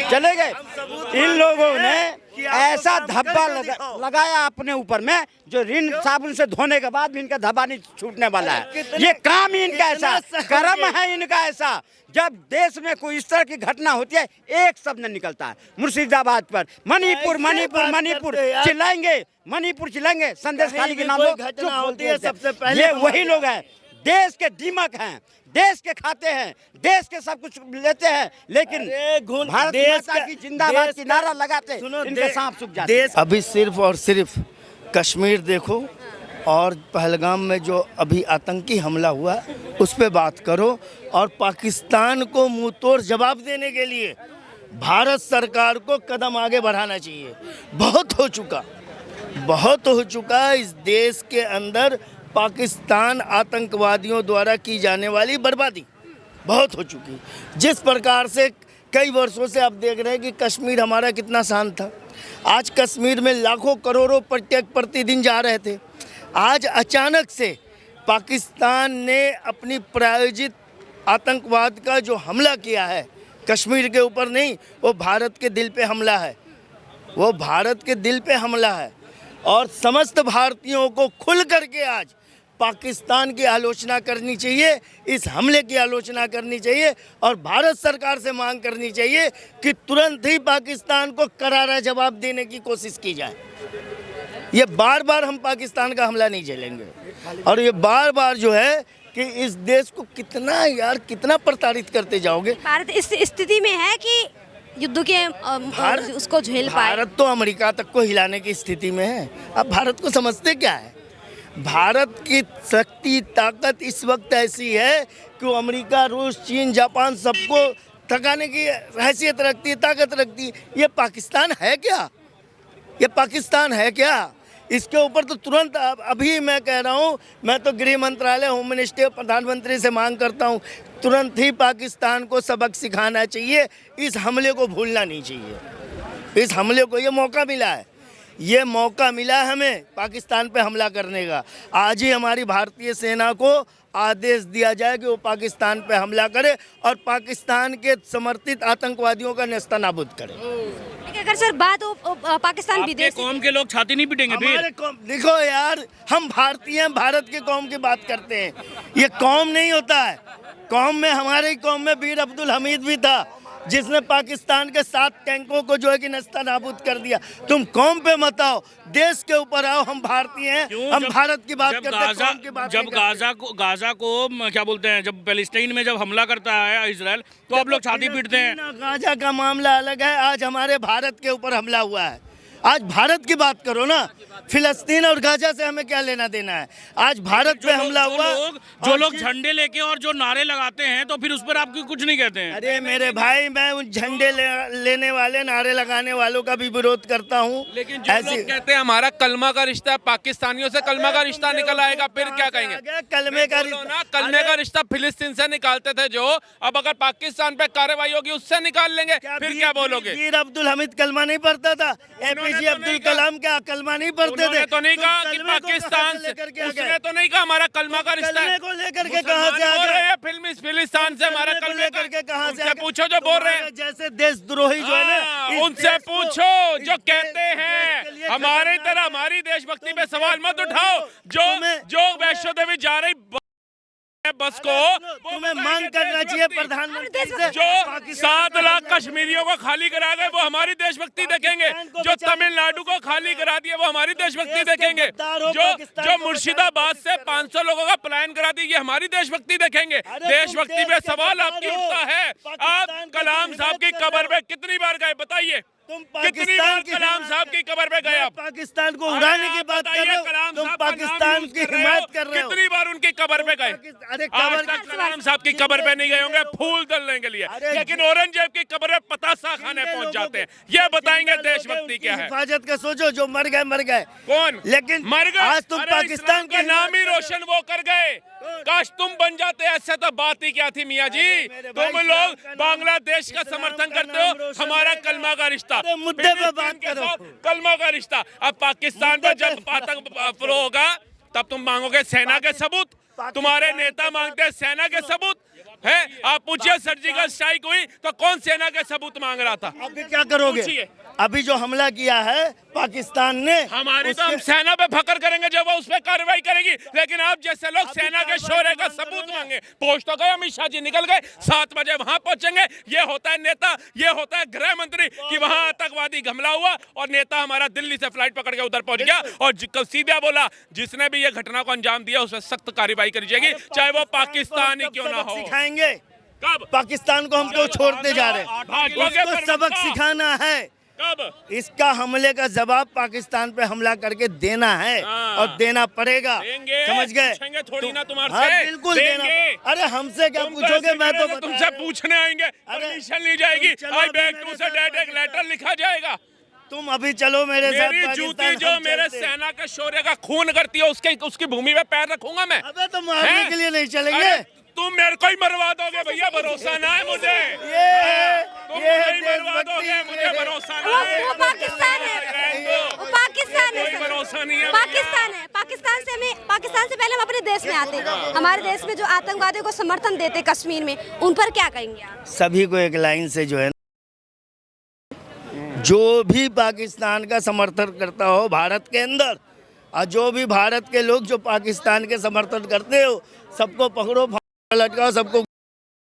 चले गए। इन लोगों ने ऐसा धब्बा लगाया अपने ऊपर में जो ऋण साबुन से धोने के बाद भी इनका धब्बा नहीं छूटने वाला है। ये काम ही इनका ऐसा, कर्म है इनका ऐसा। जब देश में कोई इस तरह की घटना होती है एक शब्द नहीं निकलता है। मुर्शिदाबाद पर मणिपुर मणिपुर मणिपुर चिल्लाएंगे, मणिपुर चिल्लाएंगे, संदेश खाली के नाम घटना होती है सबसे पहले। ये वही लोग हैं, देश के दीमक हैं, देश के खाते हैं, देश के सब कुछ लेते हैं, लेकिन भारत माता की जिंदाबाद की नारा लगाते इनके सांप सूख जाते हैं। अभी सिर्फ और सिर्फ कश्मीर देखो और पहलगाम में जो अभी आतंकी हमला हुआ उस पे बात करो, और पाकिस्तान को मुंह तोड़ जवाब देने के लिए भारत सरकार को कदम आगे बढ़ाना चाहिए। बहुत हो चुका इस देश के अंदर पाकिस्तान आतंकवादियों द्वारा की जाने वाली बर्बादी बहुत हो चुकी। जिस प्रकार से कई वर्षों से आप देख रहे हैं कि कश्मीर हमारा कितना शांत था, आज कश्मीर में लाखों करोड़ों पर्यटक प्रतिदिन जा रहे थे। आज अचानक से पाकिस्तान ने अपनी प्रायोजित आतंकवाद का जो हमला किया है कश्मीर के ऊपर नहीं, वो भारत के दिल पे हमला है, वो भारत के दिल पे हमला है। और समस्त भारतीयों को खुल करके आज पाकिस्तान की आलोचना करनी चाहिए, इस हमले की आलोचना करनी चाहिए, और भारत सरकार से मांग करनी चाहिए कि तुरंत ही पाकिस्तान को करारा जवाब देने की कोशिश की जाए। ये बार बार हम पाकिस्तान का हमला नहीं झेलेंगे, और ये बार बार जो है कि इस देश को कितना प्रताड़ित करते जाओगे। भारत इस स्थिति में है कि युद्ध के उसको झेल पाए। भारत तो अमेरिका तक को हिलाने की स्थिति में है। अब भारत को समझते क्या है? भारत की शक्ति ताकत इस वक्त ऐसी है कि वो अमेरिका, रूस, चीन, जापान सबको थकाने की हैसियत रखती है, ताकत रखती है। ये पाकिस्तान है क्या? ये पाकिस्तान है क्या? इसके ऊपर तो तुरंत अभी मैं कह रहा हूँ, मैं तो गृह मंत्रालय, होम मिनिस्ट्री, प्रधानमंत्री से मांग करता हूँ, तुरंत ही पाकिस्तान को सबक सिखाना चाहिए। इस हमले को भूलना नहीं चाहिए। इस हमले को ये मौका मिला है, ये मौका मिला हमें पाकिस्तान पे हमला करने का। आज ही हमारी भारतीय सेना को आदेश दिया जाए कि वो पाकिस्तान पे हमला करे और पाकिस्तान के समर्थित आतंकवादियों का नेस्तनाबूद करे। अगर सर बात हो पाकिस्तान विदेश कौम के लोग छाती नहीं पीटेंगे फिर? देखो यार, हम भारतीय हैं, भारत के कौम की बात करते हैं। ये कौम नहीं होता है। कौम में, हमारी कौम में वीर अब्दुल हमीद भी था जिसने पाकिस्तान के 7 टैंकों को जो है कि नेस्तनाबूद कर दिया। तुम कौम पे मत आओ, देश के ऊपर आओ। हम भारतीय हैं, हम भारत की बात करते हैं, कौम की बात जब गाजा को क्या बोलते हैं, जब पैलेस्टाइन में जब हमला करता है इजराइल, तो आप लोग छाती पीटते हैं। गाजा का मामला अलग है, आज हमारे भारत के ऊपर हमला हुआ है। आज भारत की बात करो ना, फिलिस्तीन और गाजा से हमें क्या लेना देना है? आज भारत पे हमला हुआ। जो लोग झंडे लेके और जो नारे लगाते हैं तो फिर उस पर आप कुछ नहीं कहते हैं? अरे मेरे भाई, मैं उन झंडे लेने वाले, नारे लगाने वालों का भी विरोध करता हूँ। लेकिन जो लोग कहते हैं हमारा कलमा का रिश्ता, पाकिस्तानियों से कलमा का रिश्ता निकल आएगा, फिर क्या कहेंगे? कलमे का रिश्ता फिलिस्तीन से निकालते थे जो, अब अगर पाकिस्तान पे कार्रवाई होगी उससे निकाल लेंगे, फिर क्या बोलोगे? वीर अब्दुल हमीद कलमा नहीं पढ़ता था? एपीजे अब्दुल कलाम क्या कलमा नहीं पढ़ते थे? तो नहीं कहा कि पाकिस्तान से, उसने तो नहीं कहा हमारा कलमा का रिश्ता है। को लेकर के कहां से आ गए? फिलिस्तीन से हमारा कलमे करके कहां से पूछो जो बोल रहे हैं, जैसे देशद्रोही जो है ना, उनसे पूछो जो कहते हैं हमारी तरह हमारी देशभक्ति पे सवाल मत उठाओ। जो वैष्णो देवी जा रही बस को तुम्हें मांग करना चाहिए प्रधानमंत्री से। जो 7 लाख कश्मीरियों को खाली करा गए वो हमारी देशभक्ति देखेंगे। जो तमिलनाडु को खाली करा दिया वो हमारी देशभक्ति देखेंगे। जो मुर्शिदाबाद से 500 लोगों का पलायन करा दी ये हमारी देशभक्ति देखेंगे। देशभक्ति पे सवाल आपकी उठता है। आप कलाम साहब की कब्र पे कितनी बार गए बताइए? कितनी बार कलाम साहब की कब्र पे गए? आप पाकिस्तान को उड़ाने की बात कर रहे हो, तुम पाकिस्तान की हिमायत कर रहे हो। कितनी बार उनकी कब्र पे गए? आज तक कलाम साहब की कब्र पे नहीं गए होंगे फूल डालने के लिए, लेकिन औरंगजेब की कब्र पे पतासा खाने पहुंच जाते हैं। ये बताएंगे देशभक्ति क्या है? हिफाजत का सोचो, जो मर गए कौन लेकिन मर गए? आज तुम पाकिस्तान का नाम ही रोशन वो कर गए। काश तुम बन जाते, ऐसे तो बात ही क्या थी मियाँ जी। तुम लोग बांग्लादेश का समर्थन करते हो, हमारा कलमा का रिश्ता, मुद्दे पे बात करो, कलमा का रिश्ता। अब पाकिस्तान पर जब आतंक होगा तब तुम मांगोगे सेना के सबूत, तुम्हारे नेता मांगते हैं सेना के सबूत है। आप पूछिए सर्जिकल स्ट्राइक हुई तो कौन सेना के सबूत मांग रहा था? अभी क्या करोगे? पूछिए। अभी जो हमला किया है पाकिस्तान ने, हमारी तो हम सेना पे फकर करेंगे जब वो उस पर कार्रवाई करेगी, लेकिन आप जैसे लोग सेना के शौर्य का सबूत मांगे। पहुंच तो गए, अमित शाह जी निकल गए, 7 बजे वहां पहुंचेंगे। ये होता है नेता, ये होता है गृह मंत्री कि वहां आतंकवादी हमला हुआ और नेता हमारा दिल्ली से फ्लाइट पकड़ के उधर पहुंच गया और सीधा बोला जिसने भी ये घटना को अंजाम दिया उस पर सख्त कार्रवाई करी जाएगी, चाहे वो पाकिस्तान ही क्यों ना हो। सिखाएंगे कब? पाकिस्तान को हम क्यों छोड़ते जा रहे हैं? भाजपा के उसको सबक प्रवक्ता। सिखाना है। कब? इसका हमले का जवाब पाकिस्तान पे हमला करके देना है और देना पड़ेगा। देंगे, समझ गए? पूछेंगे थोड़ी ना तुम्हारे हाँ, से। बिल्कुल देंगे। देना। अरे हमसे क्या तुम पूछोगे? कैसे मैं तो करोगे? बता तुमसे रहा हूं। पूछने आएंगे, परमिशन ली जाएगी, चलो आई अभी बैक मेरे टू से साथ डेट एक बात लेटर करो। लिखा जाएगा। तुम अभी चलो मेरे साथ मेरी पाकिस्तान, जूती जो हम मेरे चलते हैं। सेना के शौर्य का खून करती है उसकी भूमि पे पैर रखूंगा मैं। अबे तो मारने हैं? के लिए नहीं चलेंगे। अरे, तुम मेरे को ही मरवा दोगे भैया, भरोसा ना है मुझे। तुम ये नहीं मरवा दोगे, मुझे भरोसा ना है। वो पाकिस्तान है, वो पाकिस्तान है, कोई भरोसा नहीं है। पाकिस्तान है। पाकिस्तान से पहले हम अपने देश में आते हैं। हमारे देश में जो आतंकवादियों को समर्थन देते कश्मीर में, उन पर क्या कहेंगे आप? सभी को एक लाइन से जो है, जो भी पाकिस्तान का समर्थन करता हो भारत के अंदर और जो भी भारत के लोग जो पाकिस्तान के समर्थन करते हो, सबको पकड़ो, फांसी लटकाओ, सबको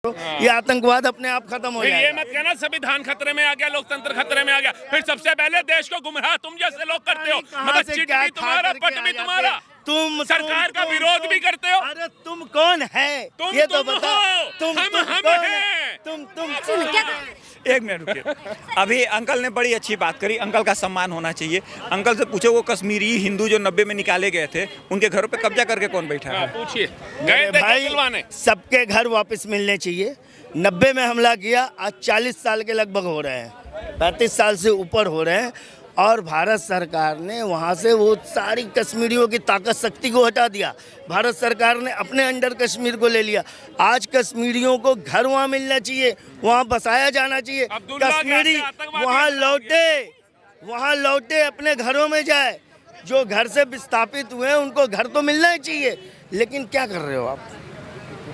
ये आतंकवाद अपने आप खत्म हो फिर ये जाएगा। मत कहना संविधान खतरे में आ गया, लोकतंत्र खतरे में आ गया। फिर सबसे पहले देश को गुमराह तुम जैसे लोग करते हो, कहाँ मतलब से चिट क्या भी खा तुम्हारा, करके पट आ भी जाते तुम्हारा, हो? तुम सरकार का विरोध भी करते हो। अरे तुम कौन है ये तो तुम बताओ। हो, हम कौन हैं। है? तुम क्या एक मिनट रुकिए। अभी अंकल ने बड़ी अच्छी बात करी, अंकल का सम्मान होना चाहिए। अंकल से पूछो वो कश्मीरी हिंदू जो 90 में निकाले गए थे, उनके घरों पे कब्जा करके कौन बैठा है? पूछिए, गए थे भाई दिलवाने। सबके घर वापस मिलने चाहिए। 90 में हमला किया, आज 40 साल के लगभग हो रहे हैं, 35 साल से ऊपर हो रहे हैं और भारत सरकार ने वहाँ से वो सारी कश्मीरियों की ताकत शक्ति को हटा दिया। भारत सरकार ने अपने अंडर कश्मीर को ले लिया। आज कश्मीरियों को घर वहाँ मिलना चाहिए, वहाँ बसाया जाना चाहिए। अब्दुल्ला कश्मीरी कहते हैं आतंकवादी वहाँ लौटे अपने घरों में जाए। जो घर से विस्थापित हुए हैं उनको घर तो मिलना ही चाहिए, लेकिन क्या कर रहे हो आप?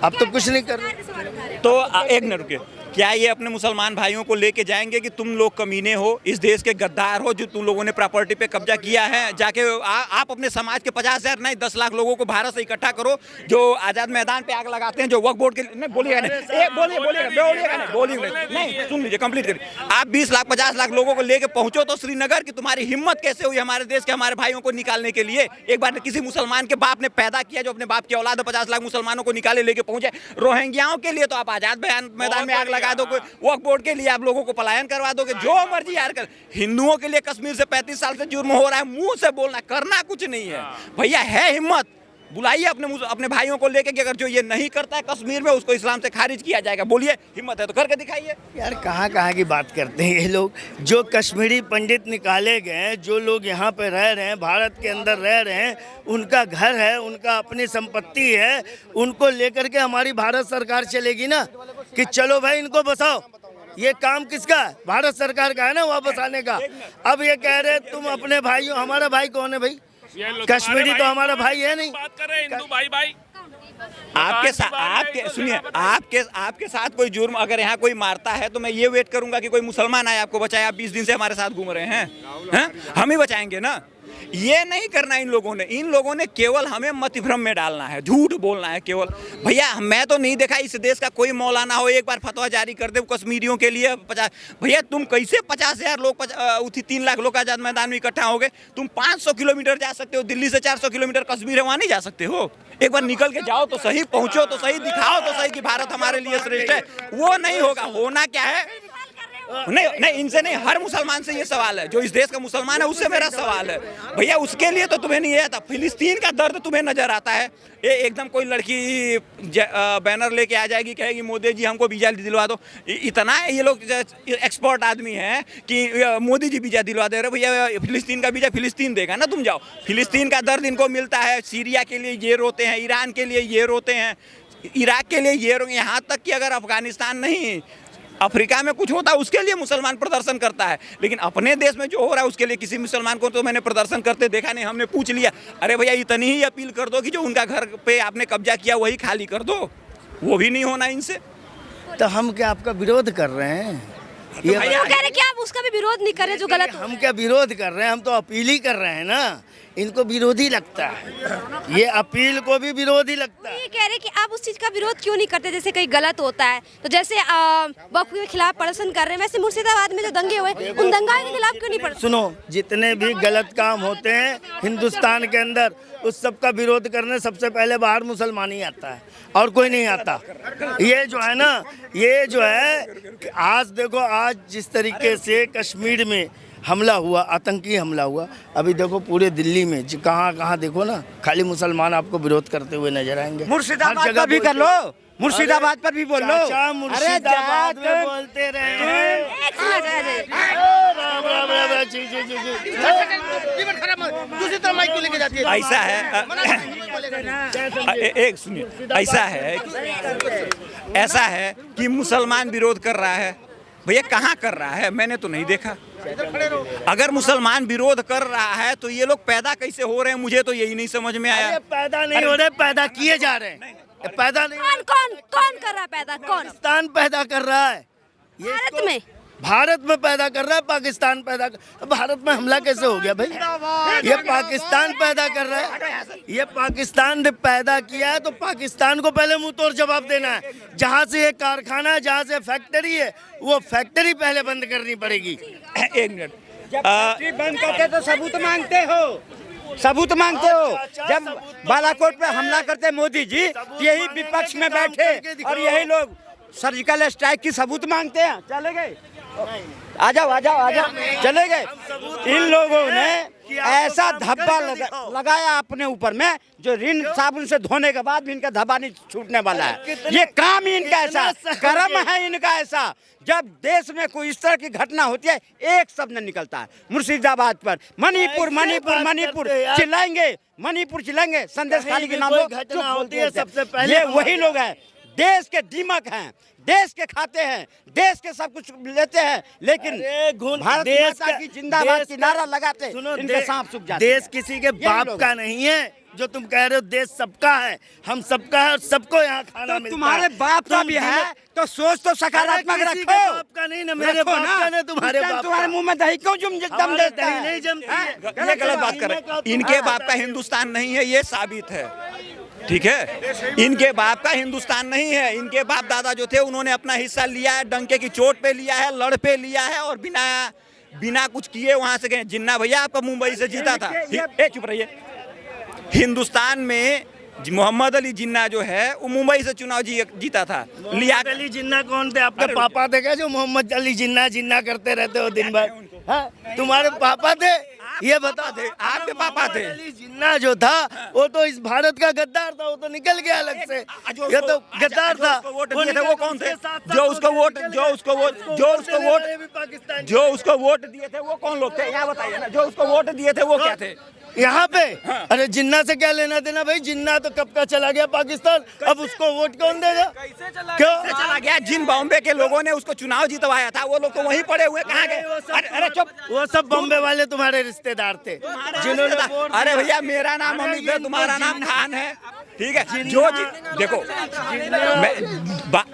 अब तो कुछ नहीं कर रहे। तो एक मिनट रुकिए, क्या ये अपने मुसलमान भाइयों को लेके जाएंगे कि तुम लोग कमीने हो, इस देश के गद्दार हो, जो तुम लोगों ने प्रॉपर्टी पे कब्जा किया है? जाके आप अपने समाज के 50,000 नहीं 10 लाख लोगों को भारत से इकट्ठा करो, जो आज़ाद मैदान पे आग लगाते हैं, जो वक्फ बोर्ड के नहीं बोलिएगा नहीं, नहीं सुन लीजिए, कंप्लीट करिए। आप 20 लाख 50 लाख लोगों को लेके पहुंचो तो श्रीनगर की तुम्हारी हिम्मत कैसे हुई हमारे देश के हमारे भाइयों को निकालने के लिए? एक बार किसी मुसलमान के बाप ने पैदा किया, जो अपने बाप की औलाद 50 लाख मुसलमानों को निकाले लेके पहुंचे। रोहिंग्याओं के लिए तो आप आज़ाद मैदान में आग लगा दो, वक्फ बोर्ड के लिए आप लोगों को पलायन करवा दोगे, जो मर्जी यार कर। हिंदुओं के लिए कश्मीर से 35 साल से जुर्म हो रहा है, मुंह से बोलना, करना कुछ नहीं है। भैया है हिम्मत, बुलाइए अपने भाइयों को लेके कि अगर जो ये नहीं करता है कश्मीर में उसको इस्लाम से खारिज किया जाएगा। बोलिए, हिम्मत है तो करके दिखाइए। यार कहाँ की बात करते हैं ये लोग। जो कश्मीरी पंडित निकाले गए, जो लोग यहाँ पे रह रहे हैं, भारत के अंदर रह रहे हैं, उनका घर है, उनका अपनी संपत्ति है, उनको लेकर के हमारी भारत सरकार चलेगी ना कि चलो भाई इनको बसाओ। ये काम किसका है? भारत सरकार का है ना वापस आने का। अब ये कह रहे तुम अपने भाइयों, हमारा भाई कौन है भाई? कश्मीरी तो हमारा भाई है नहीं। बात कर रहे हैं हिंदू भाई भाई। आपके साथ कोई जुर्म अगर यहाँ कोई मारता है तो मैं ये वेट करूंगा कि कोई मुसलमान आए आपको बचाए। आप 20 दिन से हमारे साथ घूम रहे हैं, हम ही बचाएंगे ना? ये नहीं करना इन लोगों ने केवल हमें मतिभ्रम में डालना है, झूठ बोलना है केवल। भैया मैं तो नहीं देखा इस देश का कोई मौलाना हो एक बार फतवा जारी कर दे कश्मीरियों के लिए 50। भैया तुम कैसे 50,000 लोग 3 लाख लोग आजाद मैदान में इकट्ठा हो गए? तुम 500 किलोमीटर जा सकते हो, दिल्ली से 400 किलोमीटर कश्मीर है, वहाँ नहीं जा सकते हो? एक बार निकल के जाओ तो सही, पहुंचो तो सही, दिखाओ तो सही कि भारत हमारे लिए श्रेष्ठ है। वो नहीं होगा। होना क्या है? नहीं इनसे नहीं, हर मुसलमान से ये सवाल है, जो इस देश का मुसलमान है उससे मेरा सवाल है। भैया उसके लिए तो तुम्हें नहीं आता, फिलिस्तीन का दर्द तुम्हें नजर आता है? ये एकदम कोई लड़की बैनर लेके आ जाएगी, कहेगी मोदी जी हमको वीजा दिलवा दो। इतना ये लोग एक्सपर्ट आदमी हैं कि मोदी जी वीजा दिलवा दे रहे। भैया फिलिस्तीन का वीजा फिलिस्तीन देगा ना, तुम जाओ। फिलिस्तीन का दर्द इनको मिलता है, सीरिया के लिए ये रोते हैं, ईरान के लिए ये रोते हैं, इराक के लिए ये रोते हैं, यहाँ तक कि अगर अफगानिस्तान नहीं अफ्रीका में कुछ होता है उसके लिए मुसलमान प्रदर्शन करता है, लेकिन अपने देश में जो हो रहा है उसके लिए किसी मुसलमान को तो मैंने प्रदर्शन करते देखा नहीं। हमने पूछ लिया, अरे भैया इतनी ही अपील कर दो कि जो उनका घर पे आपने कब्जा किया वही खाली कर दो, वो भी नहीं होना इनसे। तो हम क्या आपका विरोध कर रहे हैं? ये वो कह रहे हैं कि आप उसका भी विरोध नहीं कर रहे जो गलत हो। हम क्या विरोध कर रहे हैं? हम तो अपील ही कर रहे हैं ना। इनको विरोधी लगता है, ये अपील को भी विरोधी लगता है। ये कह रहे हैं कि आप उस चीज का विरोध क्यों नहीं करते जैसे कहीं गलत होता है, तो जैसे वक्फ के खिलाफ प्रदर्शन कर रहे हैं, वैसे मुर्शिदाबाद में जो दंगे हुए उन दंगा के खिलाफ क्यों नहीं प्रदर्शन? सुनो, जितने भी गलत काम होते हैं हिंदुस्तान के अंदर उस सब का विरोध करने सबसे पहले बाहर मुसलमान ही आता है और कोई नहीं आता। ये जो है ना, ये जो है आज देखो, आज जिस तरीके से कश्मीर में हमला हुआ, आतंकी हमला हुआ, अभी देखो पूरे दिल्ली में कहाँ कहाँ देखो ना, खाली मुसलमान आपको विरोध करते हुए नजर आएंगे। मुर्शिदाबाद का भी कर लो, मुर्शिदाबाद पर भी बोल लो। मुर्शिदाबाद में बोलते रहे। ऐसा है, एक सुनिए, ऐसा है कि मुसलमान विरोध कर रहा है, भैया कहाँ कर रहा है? मैंने तो नहीं देखा। अगर मुसलमान विरोध कर रहा है तो ये लोग पैदा कैसे हो रहे हैं, मुझे तो यही नहीं समझ में आया। पैदा नहीं हो रहे, पैदा किए जा रहे हैं। पैदा नहीं, कौन कर रहा है पैदा? कौन? पाकिस्तान पैदा कर रहा है। भारत में? भारत में पैदा कर रहा है, पाकिस्तान पैदा कर। भारत में हमला कैसे हो गया भाई? ये पाकिस्तान पैदा कर रहा है। ये पाकिस्तान ने पैदा किया है तो पाकिस्तान को पहले मुंह तोड़ जवाब देना है। जहाँ से ये कारखाना है, जहाँ से फैक्ट्री है, वो फैक्ट्री पहले बंद करनी पड़ेगी। एक मिनट, बंद करते तो सबूत मांगते हो, सबूत मांगते हो। जब बालाकोट पे हमला करते मोदी जी, यही विपक्ष में बैठे और यही लोग सर्जिकल स्ट्राइक की सबूत मांगते हैं। चले गए, आ जाओ आ जाओ आ जाओ, चले गए। इन लोगों ने ऐसा धब्बा लगाया अपने ऊपर में जो ऋण साबुन से धोने के बाद भी इनका धब्बा नहीं छूटने वाला है। ये काम ही इनका ऐसा, कर्म है इनका ऐसा। जब देश में कोई इस तरह की घटना होती है एक शब्द निकलता है मुर्शिदाबाद पर, मणिपुर मणिपुर मणिपुर चिल्लाएंगे, मणिपुर चिल्लाएंगे, संदेश खाली के नाम घटना होती है सबसे पहले। ये वही लोग हैं, देश के दीमक हैं, देश के खाते हैं, देश के सब कुछ लेते हैं, लेकिन भारत माता की जिंदाबाद की नारा लगाते इनके सांप सूख जाते हैं। देश किसी के बाप का नहीं है जो तुम कह रहे हो, देश सबका है, हम सबका है और सबको यहाँ खाना मिलता है। तुम्हारे बाप का भी है तो सोच तो सकारात्मक रखो। बाप का नहीं ना, मेरे बाप का नहीं, तुम्हारे बाप का। तुम्हारे मुंह में दही क्यों दम देता है? नहीं जमती है। ये गलत बात कर रहे हैं। इनके बाप का हिंदुस्तान नहीं है, ये साबित है, ठीक है? इनके बाप का हिंदुस्तान नहीं है। इनके बाप दादा जो थे उन्होंने अपना हिस्सा लिया है, डंके की चोट पे लिया है, लड़ पे लिया है और बिना कुछ किए वहां से गए। जिन्ना भैया आपका मुंबई से जीता था, चुप रहिए। हिंदुस्तान में मोहम्मद अली जिन्ना जो है वो मुंबई से चुनाव जीता था। मोहम्मद अली जिन्ना कौन थे? आपके पापा थे क्या जो मोहम्मद अली जिन्ना करते रहते हो दिन भर? तुम्हारे पापा थे? ये बता दे, आपके पापा थे? अली जिन्ना जो था वो तो इस भारत का गद्दार था, वो तो निकल गया अलग से। ये तो गद्दार था। वोट दिए थे वो कौन थे? जो उसको वोट दिए थे वो कौन लोग थे? यहाँ बताइए ना, जो उसको वोट दिए थे वो क्या थे? यहाँ पे अरे जिन्ना से क्या लेना देना भाई? जिन्ना तो कब का चला गया पाकिस्तान, अब उसको वोट कौन देगा? क्यों चला गया? जिन बॉम्बे के लोगों ने उसको चुनाव जितवाया था वो लोग तो वहीं पड़े हुए, कहाँ गए? अरे चुप, वो सब बॉम्बे वाले तुम्हारे रिश्तेदार थे जिन्होंने। अरे भैया मेरा नाम अमित है, तुम्हारा नाम खान है, ठीक है? देखो,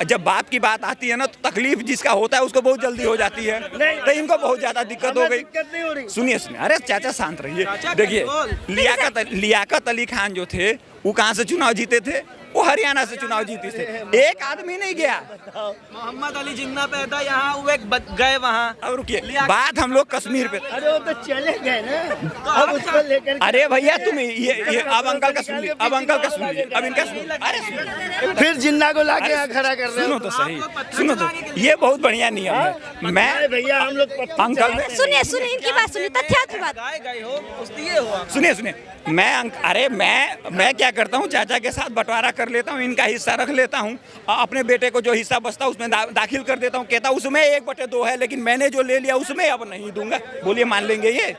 जब बाप की बात आती है ना तो तकलीफ जिसका होता है उसको बहुत जल्दी हो जाती है, तो इनको बहुत ज्यादा दिक्कत हो गई। सुनिए, अरे चाचा शांत रहिए। देखिए, लियाकत अली खान जो थे वो कहाँ से चुनाव जीते थे? वो हरियाणा से चुनाव जीती थे। एक आदमी नहीं गया। मोहम्मद अली जिन्ना पैदा यहाँ हुए, गए वहाँ। अब रुकिए, बात हम लोग कश्मीर पे। अरे वो तो चले गए ना, अब उसको लेकर। अरे भैया तुम ये अब अंकल का सुन लीजिए, अब अंकल का सुन लीजिए, अब इनका सुन। अरे फिर जिन्ना को लाके यहाँ खड़ा कर रहे हो। सुनो तो सही, सुनो तो, ये बहुत बढ़िया नियम है। मैं भैया हम लोग अंकल सुनिए इनकी बात सुनिए, तथ्यात्मक बात सुनिए। मैं क्या करता हूँ, चाचा के साथ बंटवारा कर लेता हूँ, इनका हिस्सा रख लेता हूँ, अपने बेटे को जो हिस्सा बचता है उसमें दाखिल कर देता हूँ। कहता उसमें 1/2 है, लेकिन मैंने जो ले लिया उसमें अब नहीं दूंगा। बोलिए मान लेंगे ये?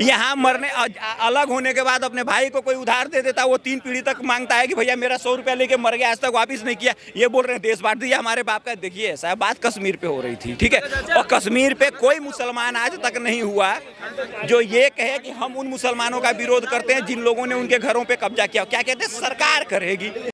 यहाँ मरने अलग होने के बाद अपने भाई को कोई उधार दे देता, वो 3 पीढ़ी तक मांगता है कि भैया मेरा 100 रुपया लेके मर गया, आज तक वापस नहीं किया, ये बोल रहे हैं देश बांट दिया हमारे बाप का। देखिए ऐसा बात कश्मीर पे हो रही थी, ठीक है, और कश्मीर पे कोई मुसलमान आज तक नहीं हुआ जो ये कहे कि हम उन मुसलमानों का विरोध करते हैं जिन लोगों ने उनके घरों पे कब्जा किया। क्या कहते हैं, सरकार करेगी।